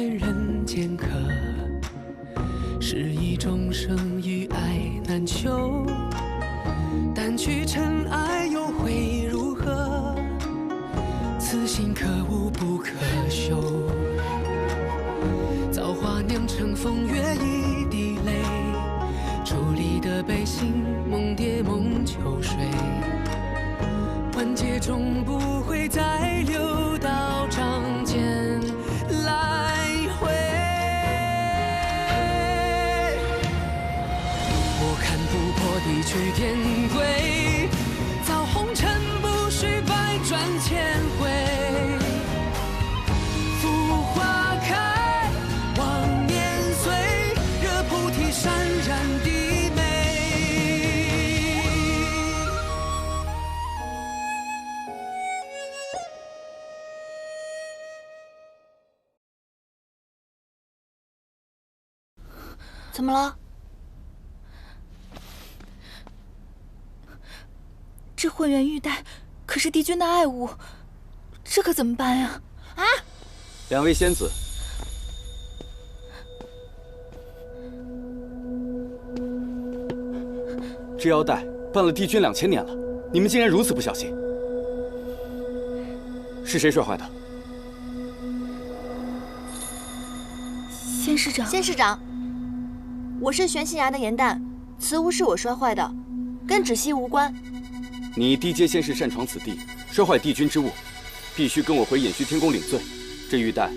劝人间客，是以众生与爱难求。但去尘埃又会如何？此心可无不可修。造化酿成风月一滴泪，伫立的悲心梦蝶梦秋水。万劫终不会再流到掌间来回。我看不破地去天归，造红尘不须百转千回。浮花开，望年岁，惹菩提潸然低眉。怎么了？这混元玉带可是帝君的爱物，这可怎么办呀？啊！两位仙子，这腰带伴了帝君2000年了，你们竟然如此不小心！是谁摔坏的？仙市长，仙市长，我是玄心崖的颜淡，此物是我摔坏的，跟芷溪无关。你低阶仙士擅闯此地，摔坏帝君之物，必须跟我回隐虚天宫领罪。这玉带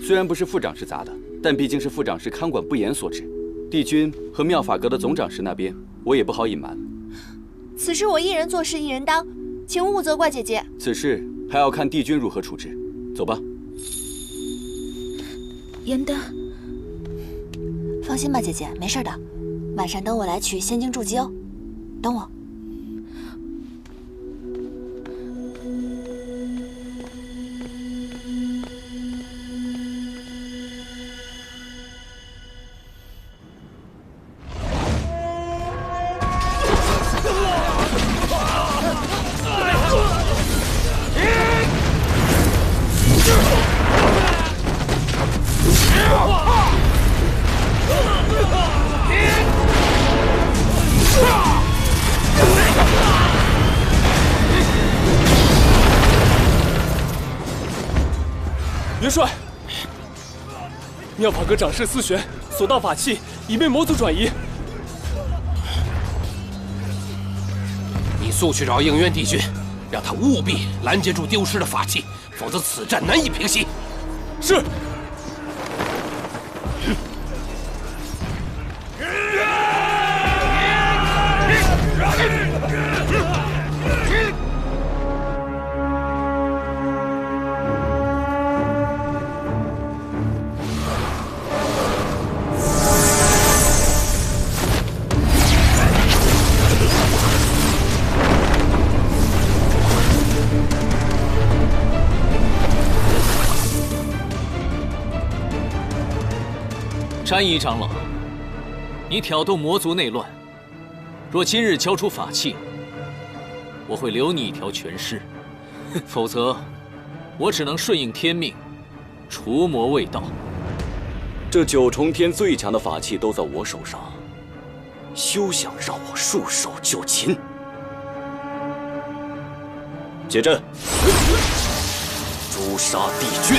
虽然不是副长室砸的，但毕竟是副长室看管不严所致。帝君和妙法阁的总长室那边，我也不好隐瞒。此事我一人做事一人当，请勿责怪姐姐。此事还要看帝君如何处置。走吧。颜淡，放心吧，姐姐，没事的。晚上等我来取仙经筑基哦。等我。元帅，妙法阁长室思璇所盗法器已被魔族转移。你速去找应渊帝君，让他务必拦截住丢失的法器，否则此战难以平息。是。山一长老，你挑动魔族内乱，若今日交出法器，我会留你一条全尸；否则，我只能顺应天命，除魔卫道。这9重天最强的法器都在我手上，休想让我束手就擒！解阵，诛杀帝君！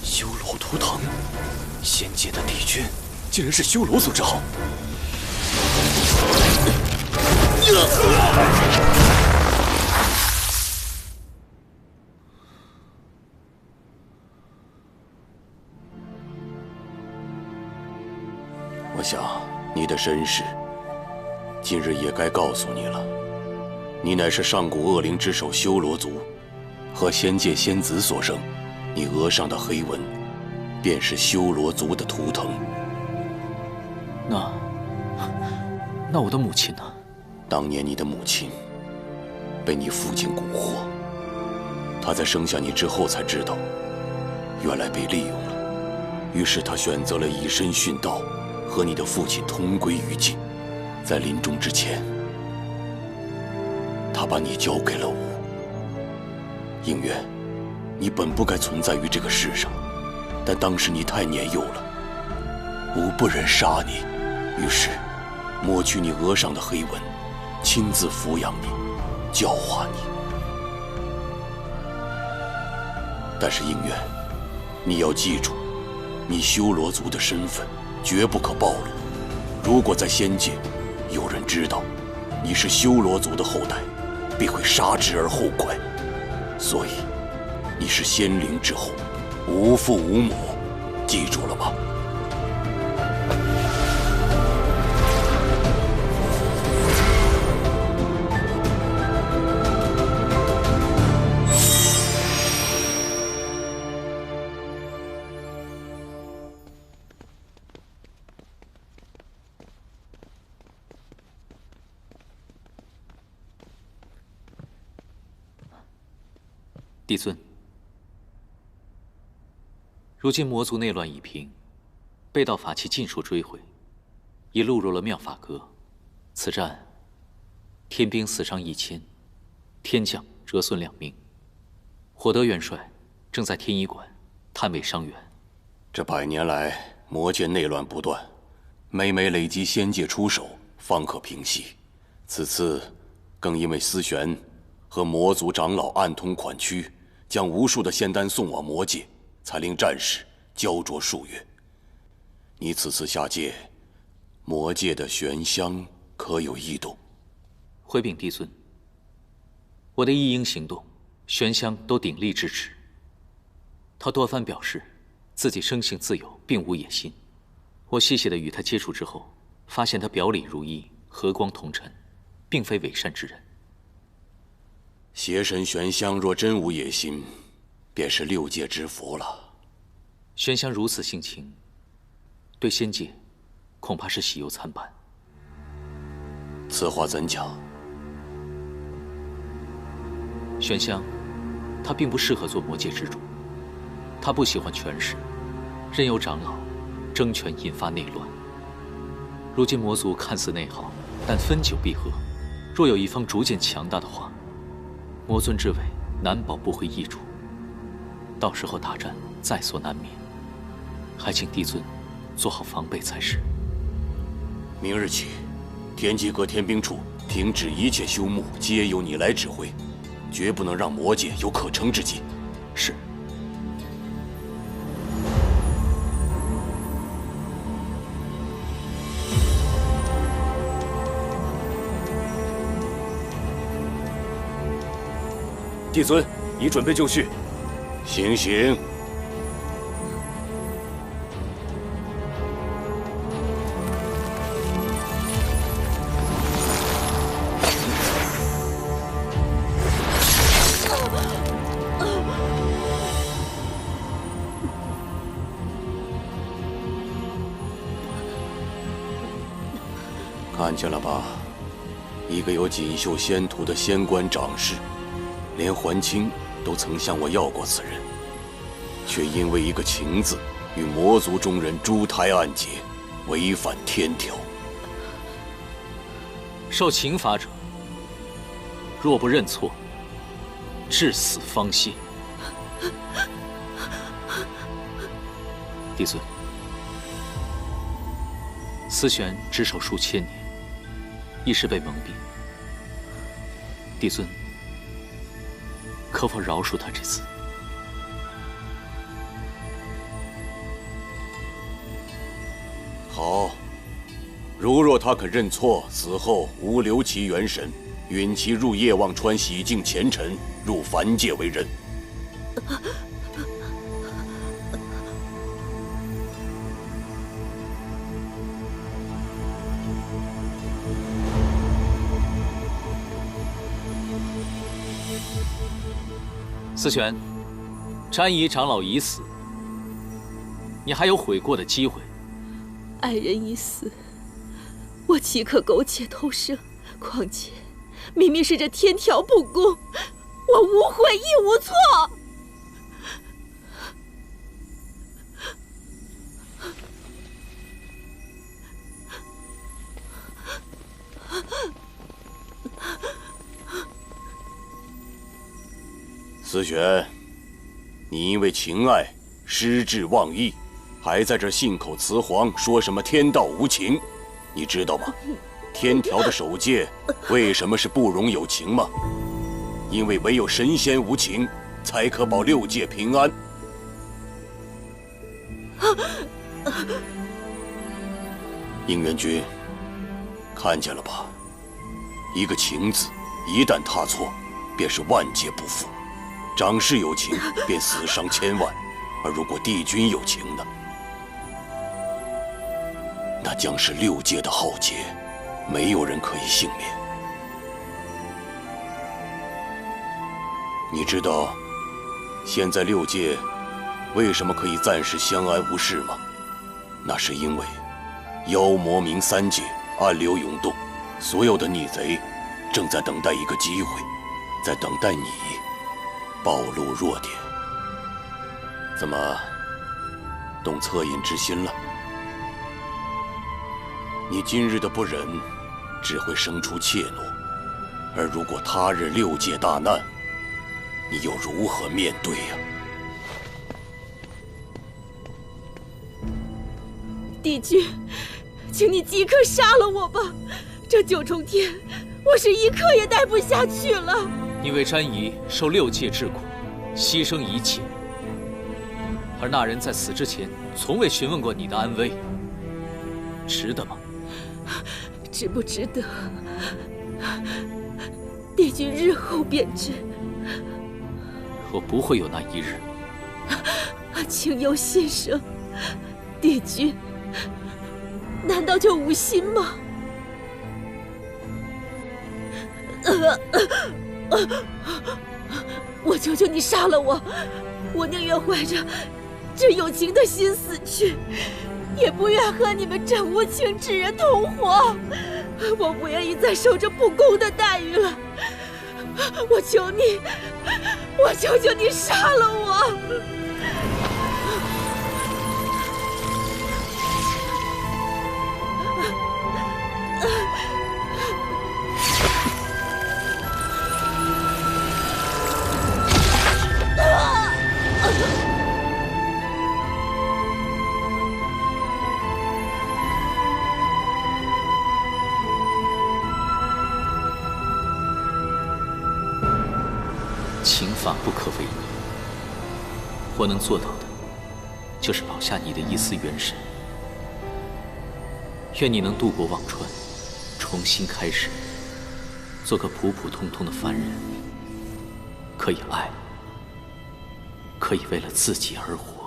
修罗图腾，仙界的帝君竟然是修罗族之后。我想你的身世，今日也该告诉你了。你乃是上古恶灵之首修罗族，和仙界仙子所生。你额上的黑纹，便是修罗族的图腾。那我的母亲呢？当年你的母亲被你父亲蛊惑，她在生下你之后才知道，原来被利用了。于是她选择了以身殉道，和你的父亲同归于尽。在临终之前，她把你交给了吾。应渊，你本不该存在于这个世上，但当时你太年幼了，吾不忍杀你，于是抹去你额上的黑纹，亲自抚养你，教化你。但是应渊，你要记住，你修罗族的身份绝不可暴露。如果在仙界有人知道你是修罗族的后代，必会杀之而后快。所以，你是仙灵之后，无父无母，记住了吗？帝尊，如今魔族内乱已平，被盗法器尽数追回，已录入了妙法阁。此战，天兵死伤1000，天将折损2名。火德元帅正在天医馆探尾伤员。这100年来，魔界内乱不断，每每累积仙界出手，方可平息。此次更因为思玄和魔族长老暗通款曲，将无数的仙丹送往魔界，才令战事焦灼数月。你此次下界，魔界的玄香可有异动？回禀帝尊，我的一应行动，玄香都鼎力支持。他多番表示自己生性自由，并无野心。我细细的与他接触之后，发现他表里如一，和光同尘，并非伪善之人。邪神玄香若真无野心，便是6界之福了。玄香如此性情，对仙界恐怕是喜忧参半。此话怎讲？玄香，他并不适合做魔界之主。他不喜欢权势，任由长老争权引发内乱。如今魔族看似内耗，但分久必合。若有一方逐渐强大的话，魔尊之位难保不会易主，到时候大战在所难免，还请帝尊做好防备才是。明日起，天机阁天兵处停止一切修牧，皆由你来指挥，绝不能让魔界有可乘之机。是。帝尊，已准备就绪。行行。看见了吧，一个有锦绣仙途的仙官长士。连桓清都曾向我要过此人，却因为一个情字，与魔族中人珠胎暗结，违反天条。受刑罚者，若不认错，至死方歇。帝尊，思玄执手数千年，一时被蒙蔽。帝尊，可否饶恕他这次？好，如若他肯认错，死后吾留其元神，允其入夜望川洗净前尘，入凡界为人。思玄，詹姨长老已死，你还有悔过的机会。爱人已死，我岂可苟且偷生？况且，明明是这天条不公，我无悔亦无错。思璇，你因为情爱失志忘义，还在这信口雌黄，说什么天道无情，你知道吗？天条的守戒为什么是不容有情吗？因为唯有神仙无情，才可保六界平安。应元君，看见了吧？一个情字，一旦踏错，便是万劫不复。长氏有情，便死伤千万；而如果帝君有情呢？那将是六界的浩劫，没有人可以幸免。你知道，现在六界为什么可以暂时相安无事吗？那是因为妖魔冥三界暗流涌动，所有的逆贼正在等待一个机会，在等待你暴露弱点。怎么，动恻隐之心了？你今日的不忍，只会生出怯懦，而如果他日六界大难，你又如何面对呀？帝君，请你即刻杀了我吧！这9重天，我是一刻也待不下去了。你为詹姨受6界之苦，牺牲一切，而那人在死之前从未询问过你的安危，值得吗？值不值得，帝君日后便知。我不会有那一日。请有心生，帝君，难道就无心吗？我求求你杀了我，我宁愿怀着这有情的心死去，也不愿和你们这无情之人同活。我不愿意再受这不公的待遇了。我求你，我求求你杀了我！情法不可违逆，我能做到的，就是保下你的一丝元神。愿你能渡过忘川，重新开始，做个普普通通的凡人，可以爱，可以为了自己而活。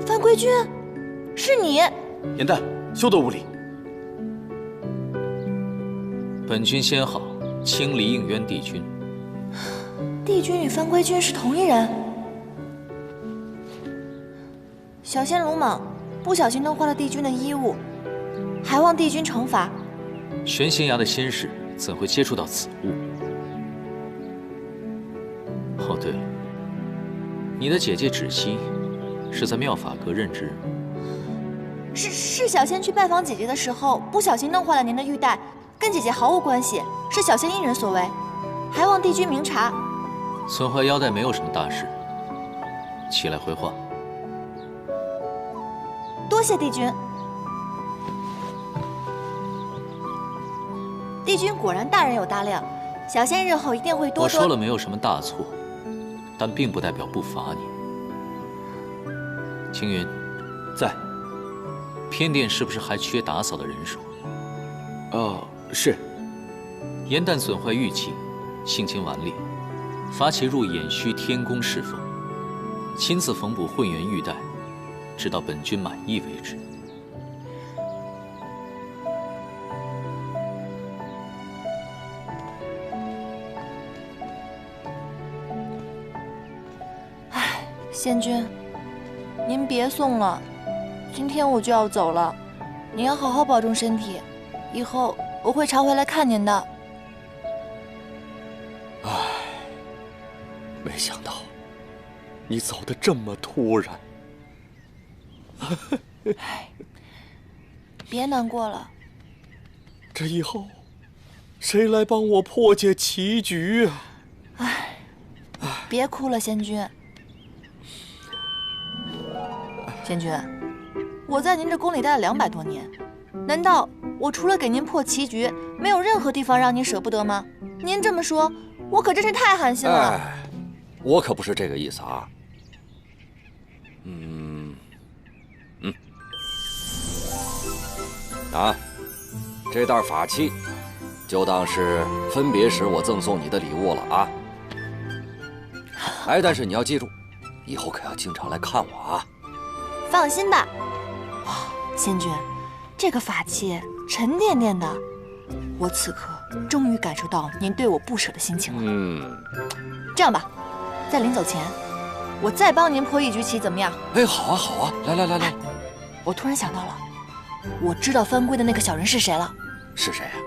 范归君，是你！颜淡，休得无礼！本君先好，清离应渊帝君。帝君与范归君是同一人。小仙鲁莽，不小心弄坏了帝君的衣物，还望帝君惩罚。玄仙崖的仙士怎会接触到此物？哦，对了，你的姐姐芷溪是在妙法阁任职。是小仙去拜访姐姐的时候，不小心弄坏了您的玉带，跟姐姐毫无关系，是小仙一人所为，还望帝君明察。损坏腰带没有什么大事，起来回话。谢帝君。帝君果然大人有大量，小仙日后一定会多多。我说了没有什么大错，但并不代表不罚你。青云，在。偏殿是不是还缺打扫的人手？是。严旦损坏玉器，性情顽劣，罚其入偃虚天宫侍奉，亲自缝补混元玉带，直到本君满意为止。仙君，您别送了，今天我就要走了，您要好好保重身体，以后我会常回来看您的。没想到你走得这么突然。别难过了，这以后谁来帮我破解棋局啊？别哭了，仙君。仙君，我在您这宫里待了200多年，难道我除了给您破棋局，没有任何地方让您舍不得吗？您这么说，我可真是太寒心了。我可不是这个意思啊。这袋法器，就当是分别时我赠送你的礼物了啊。但是你要记住，以后可要经常来看我啊。放心吧，仙君，这个法器沉甸甸的，我此刻终于感受到您对我不舍的心情了。这样吧，在临走前，我再帮您破一局棋，怎么样？好啊，好啊，来，我突然想到了，我知道翻规的那个小人是谁了。是谁啊？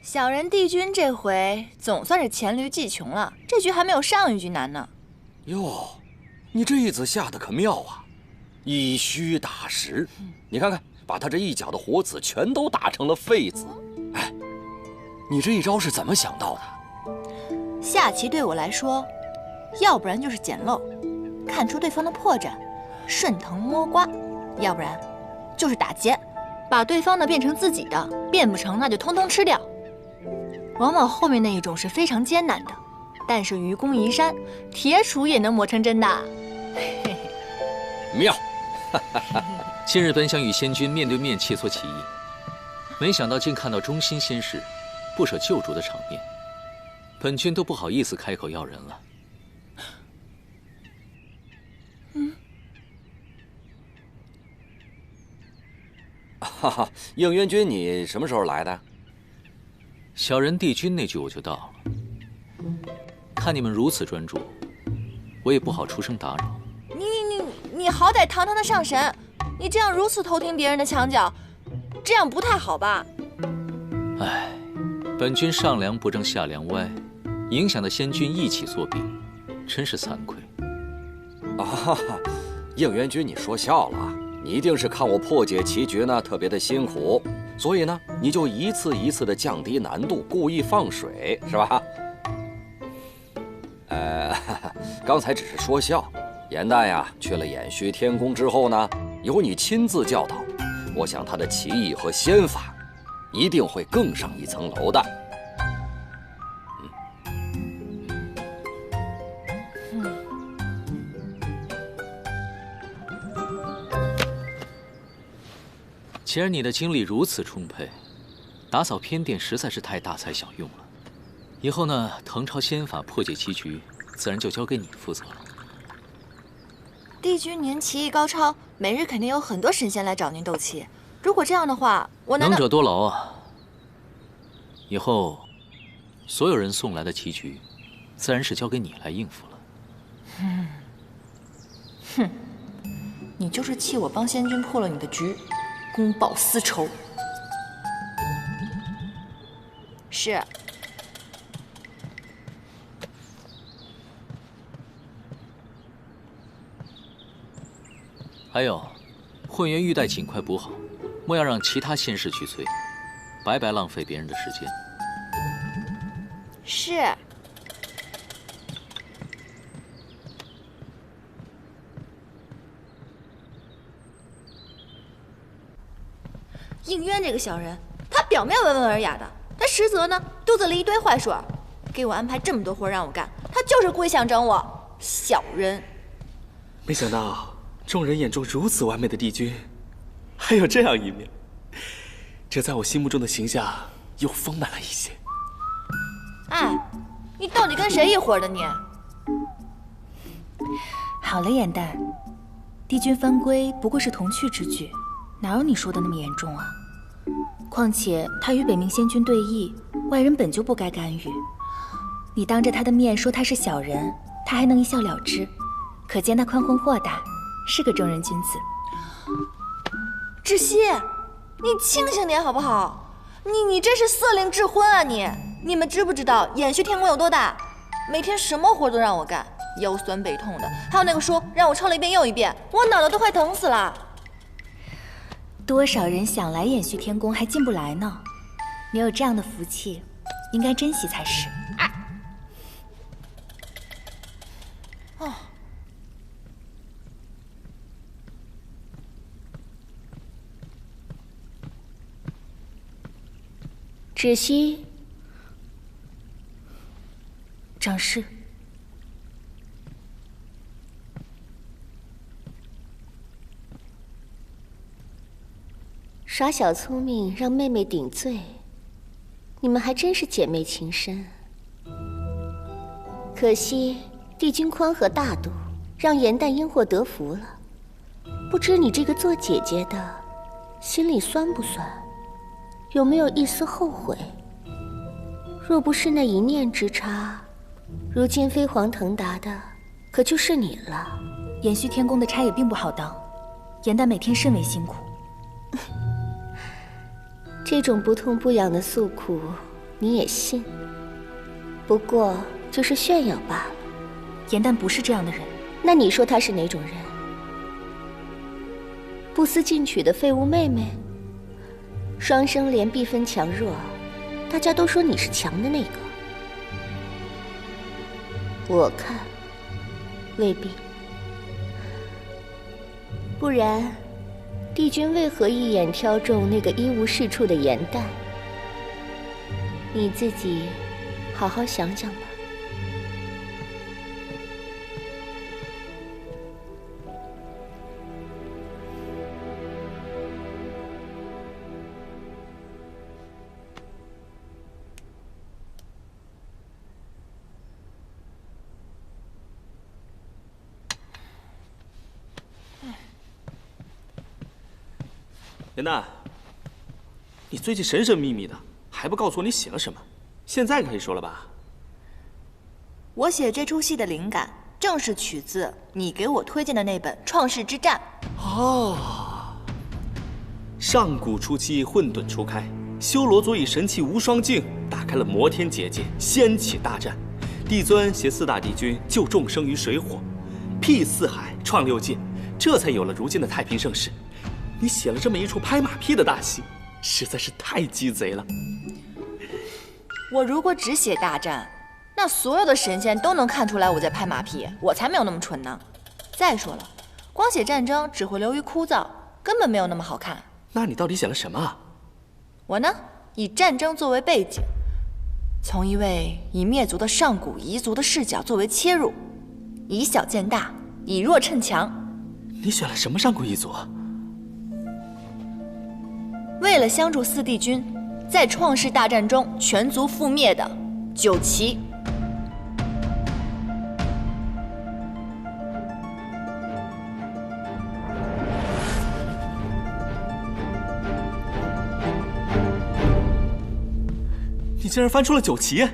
小人帝君这回总算是黔驴技穷了，这局还没有上一局难呢。哟，你这一子下的可妙啊，以虚打实。你看看，把他这一脚的活子全都打成了废子。你这一招是怎么想到的？下棋对我来说，要不然就是捡漏，看出对方的破绽，顺藤摸瓜；要不然就是打劫，把对方的变成自己的，变不成那就通通吃掉。往往后面那一种是非常艰难的，但是愚公移山，铁杵也能磨成针的。妙！今日本想与仙君面对面切磋棋艺，没想到竟看到忠心仙士不舍救主的场面，本君都不好意思开口要人了。应元君，你什么时候来的？小人帝君那局我就到了。看你们如此专注，我也不好出声打扰。你好歹堂堂的上神，你这样如此偷听别人的墙角，这样不太好吧？本君上梁不正下梁歪，影响的仙君一起作弊，真是惭愧。应元君，你说笑了，你一定是看我破解棋局呢特别的辛苦，所以呢你就一次一次的降低难度，故意放水，是吧？刚才只是说笑。严旦呀，去了偃虚天宫之后呢，由你亲自教导，我想他的棋艺和仙法一定会更上一层楼的。既然你的精力如此充沛，打扫偏殿实在是太大材小用了。以后呢，誊抄仙法破解棋局，自然就交给你负责了。帝君您棋艺高超，每日肯定有很多神仙来找您斗气。如果这样的话，我难道能者多劳啊！以后所有人送来的棋局，自然是交给你来应付了。哼，你就是气我帮仙君破了你的局，公报私仇。是。还有，混元玉带尽快补好，莫要让其他仙士去催，白白浪费别人的时间。是。应渊这个小人，他表面温文尔雅的，他实则呢肚子里一堆坏水，给我安排这么多活让我干，他就是故意想整我。小人。没想到众人眼中如此完美的帝君，还有这样一面，这在我心目中的形象又丰满了一些。哎，你到底跟谁一伙的你？好了，颜淡，帝君犯规不过是童趣之举，哪有你说的那么严重啊？况且他与北冥仙君对弈，外人本就不该干预。你当着他的面说他是小人，他还能一笑了之，可见他宽宏豁达，是个正人君子。窒息，你清醒点好不好？你这是色令智昏啊你！你们知不知道偃虚天宫有多大？每天什么活都让我干，腰酸背痛的。还有那个书让我抄了一遍又一遍，我脑袋都快疼死了。多少人想来偃虚天宫还进不来呢？你有这样的福气，应该珍惜才是。哦。芷溪，掌事。耍小聪明让妹妹顶罪，你们还真是姐妹情深。可惜帝君宽和大度，让颜淡因祸得福了。不知你这个做姐姐的，心里酸不酸？有没有一丝后悔？若不是那一念之差，如今飞黄腾达的可就是你了。偃虚天宫的差也并不好当，颜淡每天甚为辛苦。这种不痛不痒的诉苦，你也信？不过就是炫耀罢了。颜淡不是这样的人。那你说她是哪种人？不思进取的废物妹妹？双生莲必分强弱，大家都说你是强的那个。我看未必。不然帝君为何一眼挑中那个一无是处的颜淡？你自己好好想想吧。颜淡，你最近神神秘秘的，还不告诉我你写了什么？现在可以说了吧？我写这出戏的灵感，正是取自你给我推荐的那本《创世之战》。哦，上古初期混沌初开，修罗族以神器无双镜打开了摩天结界，掀起大战。帝尊携4大帝君救众生于水火，辟四海，创6界，这才有了如今的太平盛世。你写了这么一出拍马屁的大戏，实在是太鸡贼了。我如果只写大战，那所有的神仙都能看出来我在拍马屁，我才没有那么蠢呢。再说了，光写战争只会流于枯燥，根本没有那么好看。那你到底写了什么啊？我呢，以战争作为背景，从一位已灭族的上古彝族的视角作为切入，以小见大，以弱趁强。你选了什么上古彝族啊？为了相助4帝君，在创世大战中全族覆灭的九岐。你竟然翻出了九岐！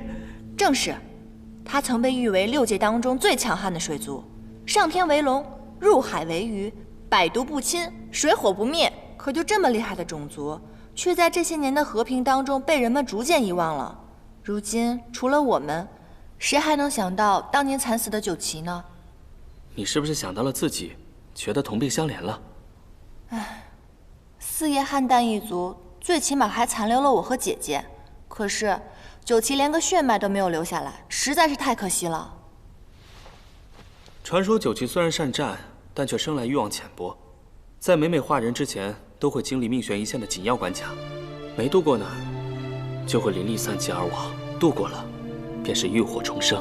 正是，他曾被誉为6界当中最强悍的水族，上天为龙，入海为鱼，百毒不侵，水火不灭。可就这么厉害的种族，却在这些年的和平当中被人们逐渐遗忘了。如今除了我们，谁还能想到当年惨死的九岐呢？你是不是想到了自己，觉得同病相怜了？唉，四叶汉旦一族最起码还残留了我和姐姐，可是九岐连个血脉都没有留下来，实在是太可惜了。传说九岐虽然善战，但却生来欲望浅薄，在每化人之前，都会经历命悬一线的紧要关卡，没渡过呢，就会灵力散尽而亡；渡过了，便是浴火重生。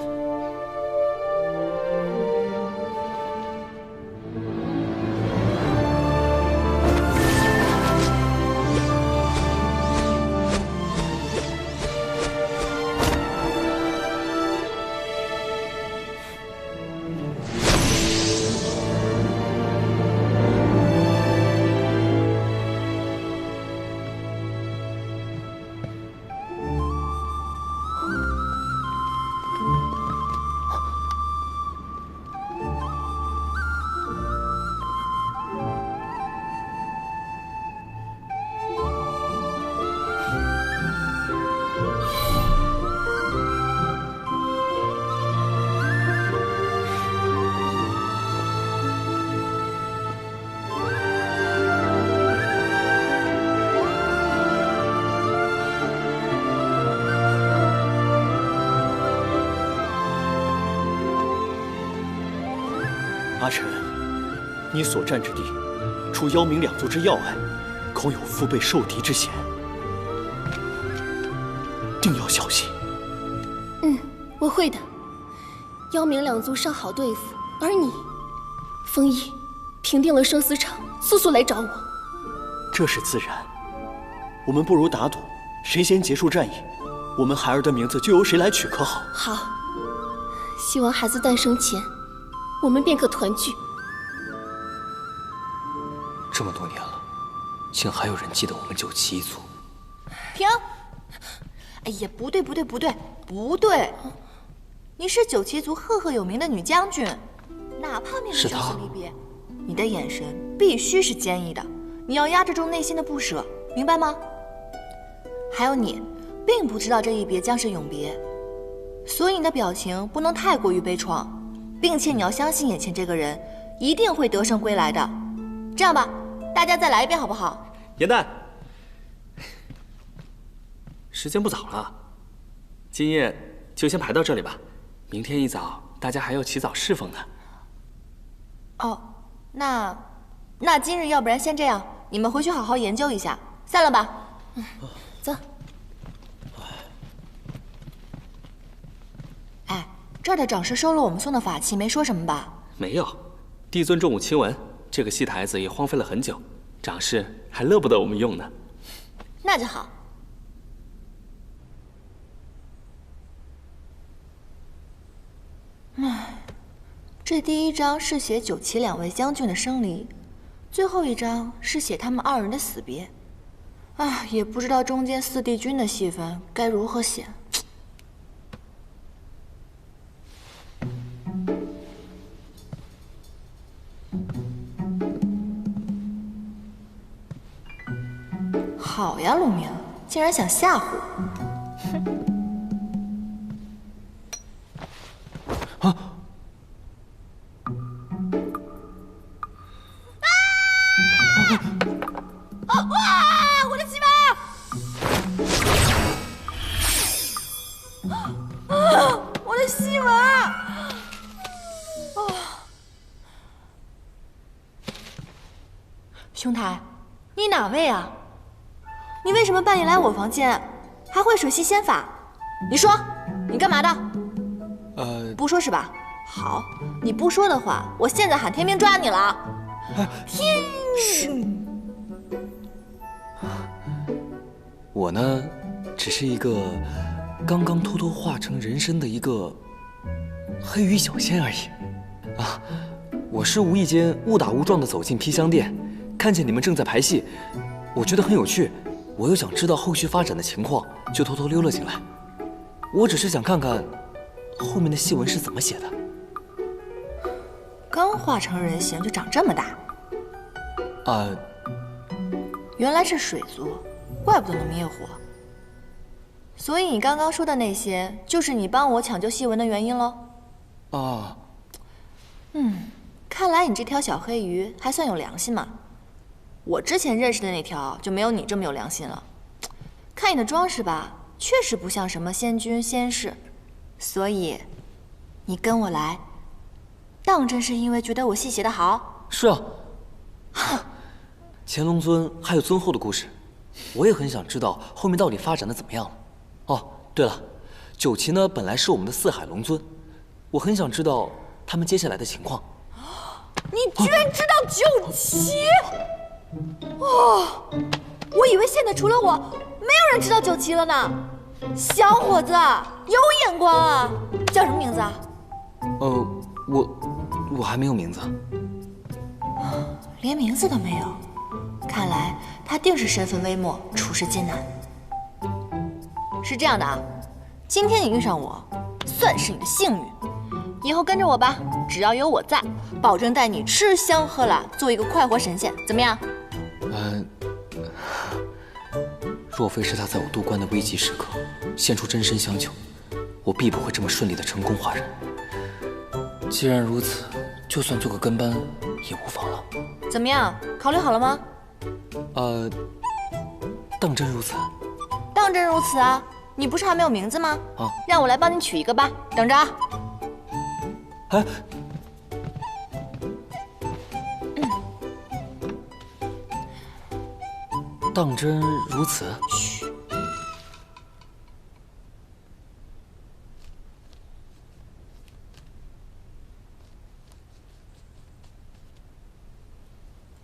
阿晨，你所占之地，除妖冥两族之要隘，恐有腹背受敌之嫌，定要小心。我会的。妖冥两族尚好对付，而你，风翼，平定了生死场，速速来找我。这是自然。我们不如打赌，谁先结束战役，我们孩儿的名字就由谁来取，可好？好。希望孩子诞生前，我们便可团聚。这么多年了，竟还有人记得我们九岐一族。停！哎呀，不对，你是九岐族赫赫有名的女将军，哪怕面对生死离别，你的眼神必须是坚毅的，你要压制住内心的不舍，明白吗？还有你，并不知道这一别将是永别，所以你的表情不能太过于悲怆，并且你要相信眼前这个人一定会得胜归来的。这样吧，大家再来一遍好不好？严旦，时间不早了，今夜就先排到这里吧。明天一早大家还要起早侍奉呢。哦，那今日要不然先这样，你们回去好好研究一下，散了吧。走。哎，这儿的长师收了我们送的法器，没说什么吧？没有，帝尊重我亲闻，这个戏台子也荒废了很久，长师还乐不得我们用呢。那就好。唉，这第一章是写九岐两位将军的生离，最后一章是写他们二人的死别。啊，也不知道中间四帝君的戏份该如何写。好呀，陆明，竟然想吓唬我！哼！啊！哇！我的鸡巴！啊！我的西文！兄台，你哪位啊？你为什么半夜来我房间，还会水系仙法？你说，你干嘛的？不说是吧？好，你不说的话，我现在喊天兵抓你了。天！我呢，只是一个刚刚偷偷化成人身的一个黑羽小仙而已。啊，我是无意间误打误撞的走进披香殿，看见你们正在排戏，我觉得很有趣，我又想知道后续发展的情况，就偷偷溜了进来。我只是想看看后面的细纹是怎么写的。刚化成人形就长这么大？原来是水族，怪不得能灭火。所以你刚刚说的那些，就是你帮我抢救细纹的原因喽？啊。看来你这条小黑鱼还算有良心嘛。我之前认识的那条就没有你这么有良心了。看你的装饰吧，确实不像什么仙君仙士，所以你跟我来，当真是因为觉得我戏写得好？是啊。乾隆尊还有尊后的故事，我也很想知道后面到底发展的怎么样了。哦，对了，九旗呢本来是我们的四海龙尊，我很想知道他们接下来的情况。你居然知道九旗？哦，我以为现在除了我，没有人知道九旗了呢。小伙子，有眼光啊！叫什么名字啊？我还没有名字。连名字都没有，看来他定是身份微末，处事艰难。是这样的啊，今天你遇上我，算是你的幸运。以后跟着我吧，只要有我在，保证带你吃香喝辣，做一个快活神仙，怎么样？若非是他在我渡关的危急时刻献出真身相救，我必不会这么顺利的成功化人。既然如此，就算做个跟班也无妨了。怎么样？考虑好了吗？当真如此？当真如此啊！你不是还没有名字吗？啊，让我来帮你取一个吧，等着啊。哎，当真如此？嘘。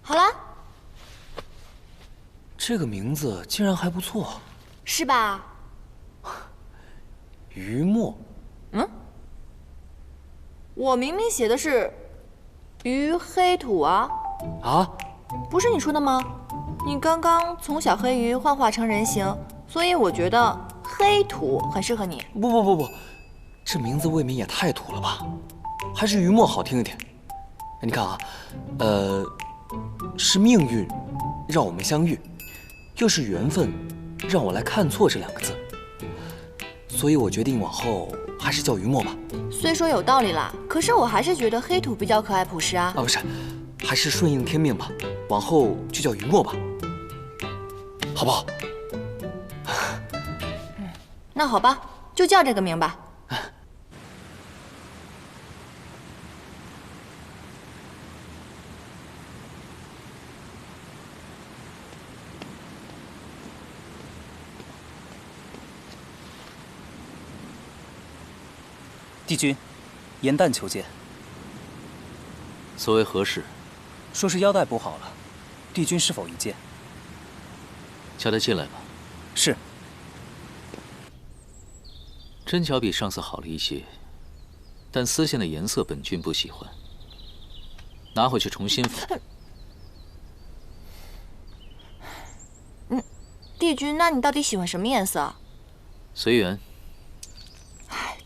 好了。这个名字竟然还不错，是吧？于墨。我明明写的是于黑土啊！啊？不是你说的吗？你刚刚从小黑鱼幻化成人形，所以我觉得黑土很适合你。不，这名字未免也太土了吧？还是于墨好听一点。你看啊，是命运让我们相遇，又是缘分让我来看错这两个字，所以我决定往后还是叫于墨吧。虽说有道理啦，可是我还是觉得黑土比较可爱朴实啊。不是，还是顺应天命吧，往后就叫于墨吧，好不好？那好吧，就叫这个名吧。帝君，严旦求见。所谓何事？说是腰带补好了，帝君是否一见？叫他进来吧。是。针脚比上次好了一些，但丝线的颜色本君不喜欢，拿回去重新缝。帝君，那你到底喜欢什么颜色？随缘。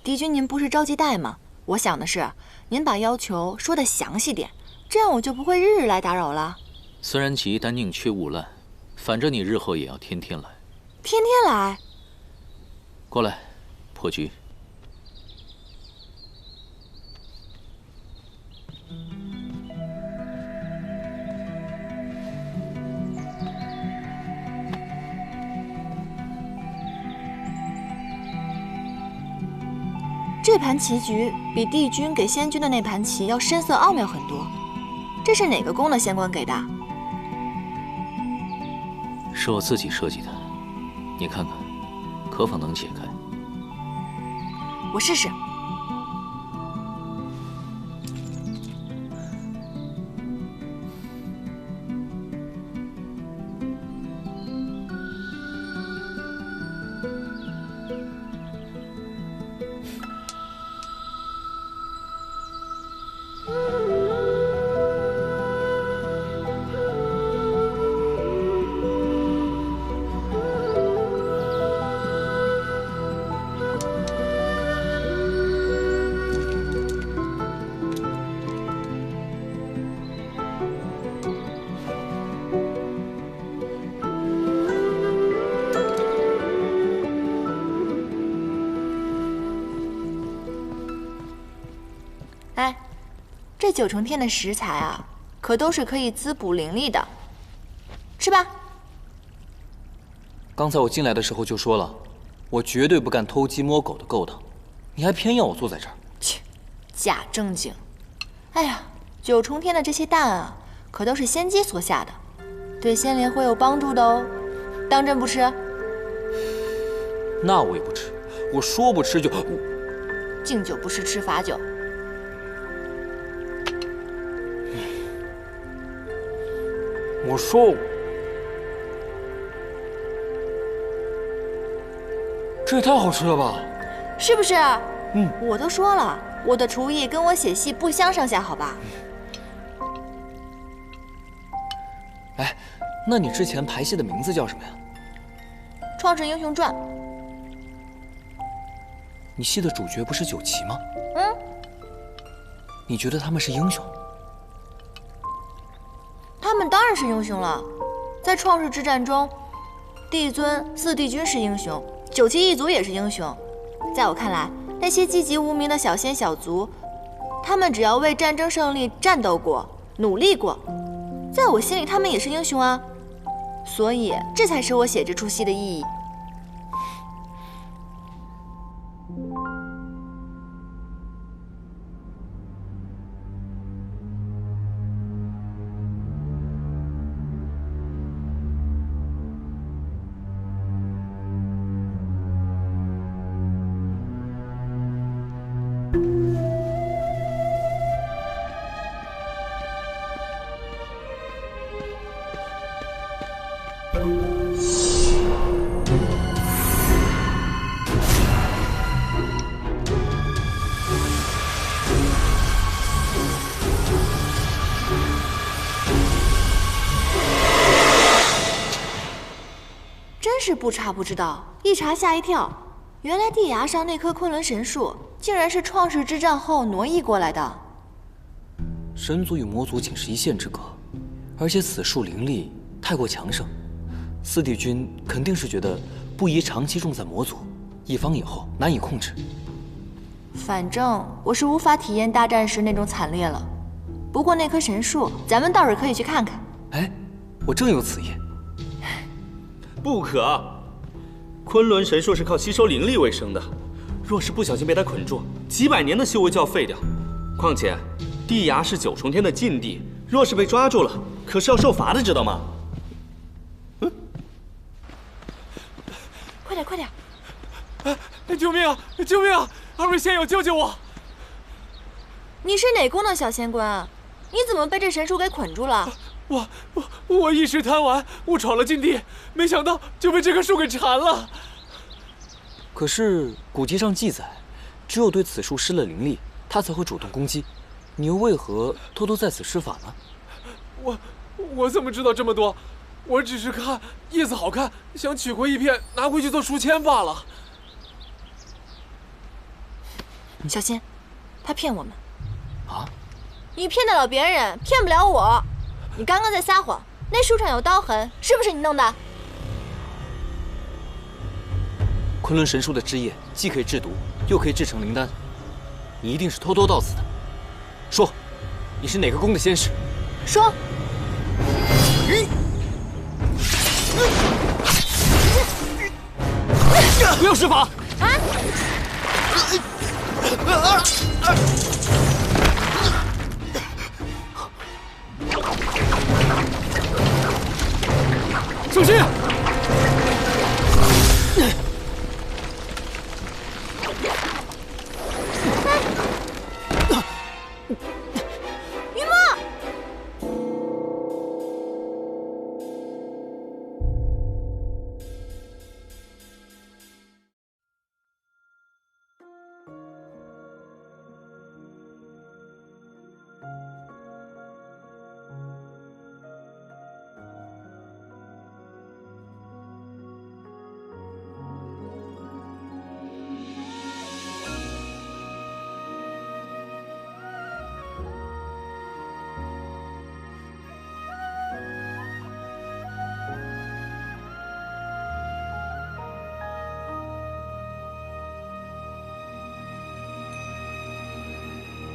帝君，您不是着急带吗？我想的是，您把要求说得详细点，这样我就不会日日来打扰了。虽然急，但宁缺毋滥。反正你日后也要天天来。天天来？过来，破局。这盘棋局比帝君给仙君的那盘棋要深色奥妙很多，这是哪个宫的仙官给的？是我自己设计的，你看看，可否能解开？我试试。这9重天的食材啊，可都是可以滋补灵力的，吃吧。刚才我进来的时候就说了，我绝对不干偷鸡摸狗的勾当，你还偏要我坐在这儿。切，假正经。哎呀，9重天的这些蛋啊，可都是仙姬所下的，对仙灵会有帮助的哦。当真不吃？那我也不吃，我说不吃就……敬酒不吃吃罚酒。我说，这也太好吃了吧！是不是？我都说了，我的厨艺跟我写戏不相上下，好吧？哎，那你之前排戏的名字叫什么呀？《创世英雄传》。你戏的主角不是9旗吗？你觉得他们是英雄？他们当然是英雄了，在创世之战中，帝尊、4帝君是英雄，9旗一族也是英雄。在我看来，那些籍籍无名的小仙小族，他们只要为战争胜利战斗过、努力过，在我心里他们也是英雄啊。所以，这才是我写这出戏的意义。真是不查不知道，一查吓一跳。原来地崖上那棵昆仑神树，竟然是创世之战后挪移过来的。神族与魔族仅是一线之隔，而且此树灵力太过强盛，4帝君肯定是觉得不宜长期种在魔族，一方以后难以控制。反正我是无法体验大战时那种惨烈了。不过那棵神树，咱们倒是可以去看看。哎，我正有此意。不可！昆仑神树是靠吸收灵力为生的，若是不小心被它捆住，几百年的修为就要废掉。况且，地崖是9重天的禁地，若是被抓住了，可是要受罚的，知道吗？快点，快点！救命啊！救命啊！2位仙友，救救我！你是哪宫的小仙官？你怎么被这神树给捆住了？我一时贪玩，误闯了禁地，没想到就被这棵树给缠了。可是古籍上记载，只有对此树施了灵力，它才会主动攻击。你又为何偷偷在此施法呢？我怎么知道这么多？我只是看叶子好看，想取回一片拿回去做书签罢了。小心，他骗我们。啊？你骗得了别人，骗不了我。你刚刚在撒谎，那树上有刀痕，是不是你弄的？昆仑神树的枝叶既可以制毒，又可以制成灵丹，你一定是偷偷到此的。说，你是哪个宫的仙使？说。不要施法！小心！云墨。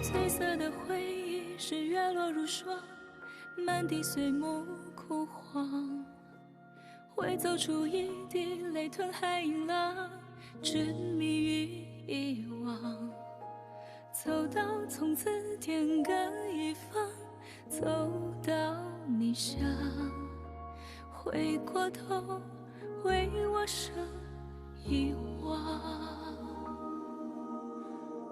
彩色的回忆是月落如霜，满地碎木枯黄。会走出一滴泪吞海银浪，执迷于遗忘。走到从此天各一方，走到你乡，回过头为我生遗忘。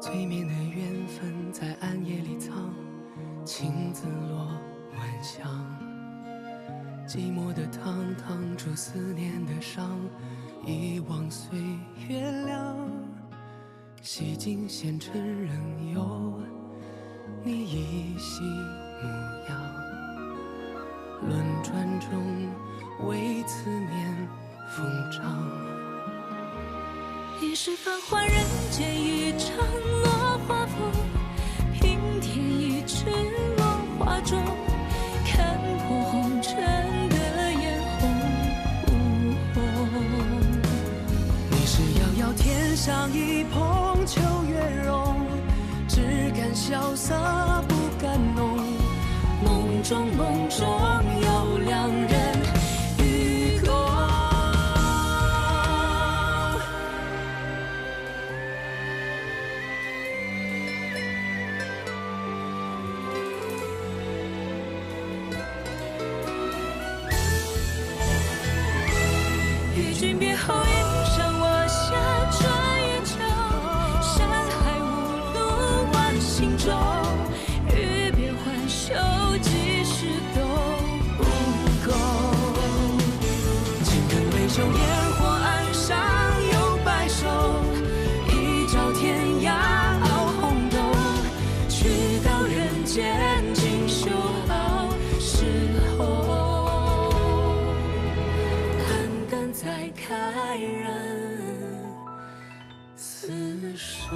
最绵的缘分在暗夜里藏，情字落晚香。寂寞的汤烫出思念的伤，遗忘岁月凉。洗尽纤尘仍有你依稀模样，轮转中为思念疯长。一世繁华人间一场落花风，平添一池落花中，看破红尘的眼红。你是遥遥天上一捧秋月容，只敢萧瑟不敢浓。梦中有两人与共。与君别后，迎上我下穿越桥，山海无路万行舟。欲别还休，几时都不够。青灯微秀，烟火岸上有白首，一朝天涯熬红豆。去到人间尽修好时候，肝胆再开人厮守。